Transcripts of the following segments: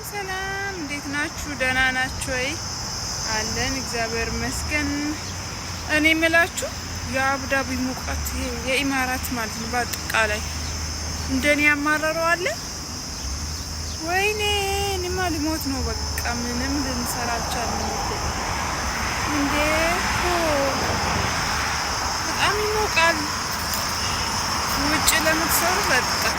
ሰላም እንዴት ናችሁ? ደህና ናችሁ ወይ? አለን እግዚአብሔር ይመስገን። እኔ የምላችሁ የአቡዳቢ ሙቀት የኢማራት ማለት ነው በአጠቃላይ እንደኔ ያማረረው አለ ወይኔ እኔማ ልሞት ነው። በቃ ምንም ልንሰራ አልቻልንም እንዴ እኮ በጣም ይሞቃል። ውጭ ለምትሰሩ በጣም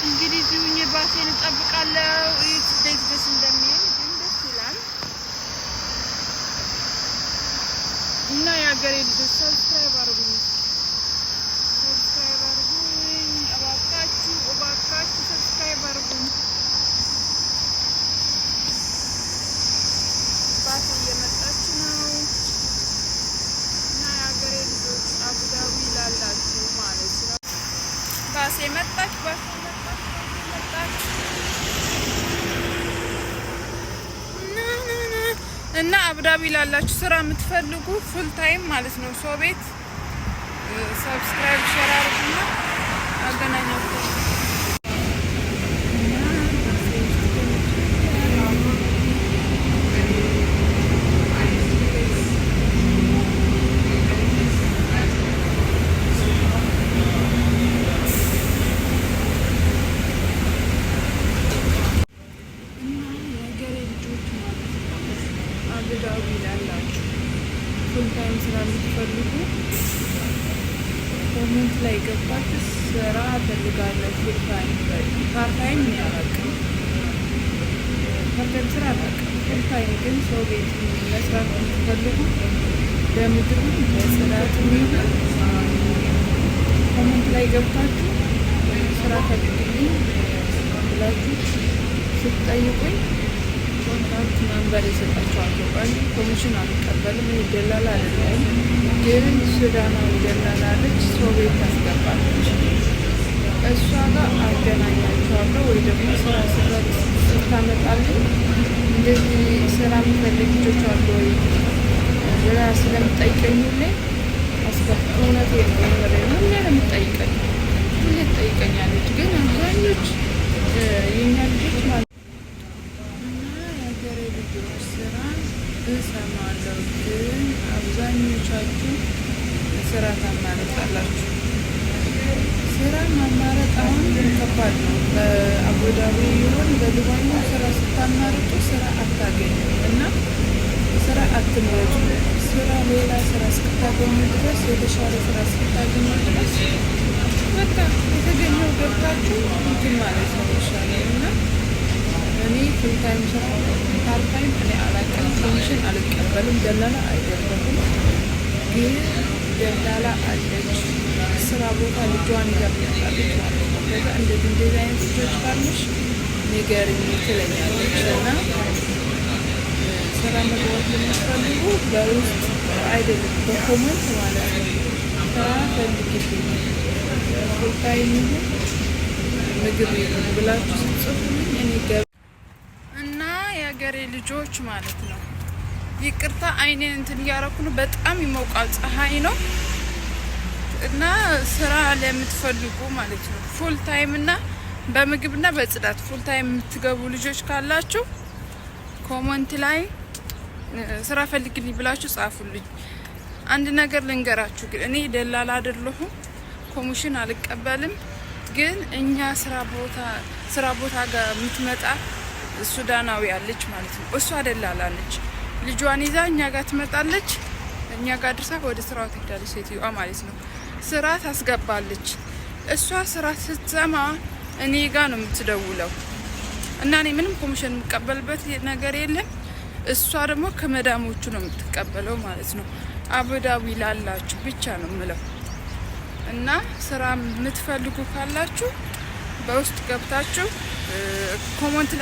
እንግዲህ እዚሁ ባሴን እጠብቃለሁ። እዩት እንዴት ደስ እንደሚል ግን ደስ ይላል። እና የሀገሬ ልጆች ሰብስክራይብ አድርጉኝ፣ እባካችሁ ሰብስክራይብ አድርጉኝ። ባሴ እየመጣች ነው እና የሀገሬ ልጆች አቡዳቢ ላላችሁ ማለት ነው ባሴ መጣች እና አቡዳቢ ላላችሁ ስራ የምትፈልጉ ፉል ታይም ማለት ነው ሰው ቤት ሰብስክራይብ ሼር አድርጉና አገናኛችሁ። አቡዳቢ ላላችሁ ፉል ታይም ስራ የምትፈልጉ ኮሜንት ላይ ገባችሁ ስራ ፈልጋለሁ ፉል ታይም ፓርት ታይም ያላችሁ ፓርት ስራ አላውቅም። ፉል ታይም ግን ሰው ቤት መስራት የምትፈልጉ በምግብ በጽዳት የሚሆን ኮሜንት ላይ ገባችሁ ስራ ፈልግልኝ ብላችሁ ስትጠይቁኝ ኮንትራክት መንበር ይሰጣቸዋለሁ። አንድ ኮሚሽን አልቀበልም። ደላላ አይደለም ግን ሱዳናዊ ደላላ አለች ሰው ቤት ታስገባለች። እሷ ጋር አገናኛቸዋለሁ ወይ ደግሞ ስራ ስታመጣልኝ እንደዚህ ስራ የሚፈልግ ልጆች አሉ ወይ ብላ ስለምጠይቀኝልኝ እውነቴ ነው የምሬ ነው። ሁሌ ነው የምጠይቀኝ፣ ሁሌ ትጠይቀኛለች። ግን አብዛኞች የኛ ልጆች ማለት ስራ እሰማለሁ ግን አብዛኞቻችሁ ስራ ታማረጣላችሁ። ስራ ማማረጥ አሁን ከባድ ነው። በአቡዳቢ ይሁን በዱባይ ስራ ስታማርጡ ስራ አታገኙም እና ስራ አትምረጡ። ስራ ሌላ ስራ እስክታገኙ ድረስ የተሻለ ስራ እስክታገኙ ድረስ በቃ የተገኘው ገብታችሁ እንትን ማለት ነው ይሻላል። እና እኔ ፉል ታይም ስራ ፓርት ታይም እኔ አላውቅም። ኮሚሽን አልቀበልም። ደላላ አይደለሁም ግን ደላላ አለች ስራ ቦታ ልጇን ይዛ ትመጣለች ማለት ነው። ከዛ እንደዚህ አይነት ልጆች ካሉሽ ንገሪኝ ትለኛለች። እና ስራ መግባት ለምትፈልጉ በውስጥ አይደለም በኮመንት ማለት ነው ስራ ፈልግልኝ ፉል ታይም ይሁን ምግብ ይሁን ብላችሁ ስትጽፉልኝ እኔ እና የሀገሬ ልጆች ማለት ነው ይቅርታ አይኔን እንትን እያደረኩ ነው። በጣም ይሞቃል፣ ፀሐይ ነው። እና ስራ ለምትፈልጉ ማለት ነው ፉል ታይም እና በምግብና በጽዳት ፉል ታይም የምትገቡ ልጆች ካላችሁ ኮሜንት ላይ ስራ ፈልግልኝ ብላችሁ ጻፉልኝ። አንድ ነገር ልንገራችሁ ግን እኔ ደላላ አይደለሁም፣ ኮሚሽን አልቀበልም። ግን እኛ ስራ ቦታ ጋር የምትመጣ ሱዳናዊ አለች ማለት ነው። እሷ ደላላ ነች። ልጇን ይዛ እኛ ጋር ትመጣለች። እኛ ጋር ድርሳ ወደ ስራው ትሄዳለች ሴትዮዋ ማለት ነው። ስራ ታስገባለች። እሷ ስራ ስትሰማ እኔ ጋር ነው የምትደውለው እና እኔ ምንም ኮሚሽን የምቀበልበት ነገር የለም። እሷ ደግሞ ከመዳሞቹ ነው የምትቀበለው ማለት ነው። አቡዳቢ ላላችሁ ብቻ ነው የምለው። እና ስራ የምትፈልጉ ካላችሁ በውስጥ ገብታችሁ ኮሜንት